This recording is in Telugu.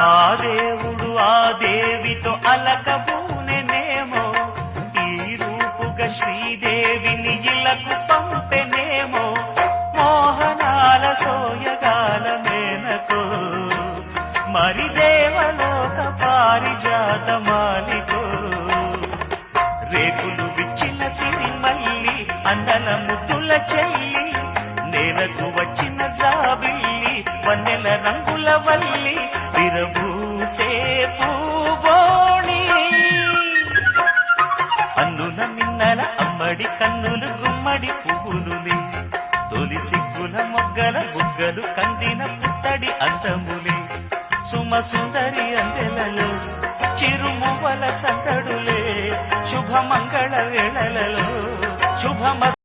ఆ దేవుడు ఆ దేవితో అలకబూనెనేమో, ఈ రూపుగా శ్రీదేవిని ఇలకు పంపెనేమో, మోహనాల సోయగాల మేనకో, మరి దేవలోక పారిజాత మాలికో. రేకులు విచ్చిన సిరిమల్లి అందల ముద్దుల చెల్లి, నేలకు వచ్చిన జాబిల్లి వన్నెల రంగుల వల్లి, విరబూసే పూబోణి. అన్నుల మిన్నల అమ్మడి కన్నులు గుమ్మడి పువ్వులులే, తొలి సిగ్గుల మొగ్గల బుగ్గలు కందిన పుత్తడి అందములే, సుమ సుందరి అందెలలో చిరుమువల సందడులే, శుభమంగళ వేళలలో శుభమ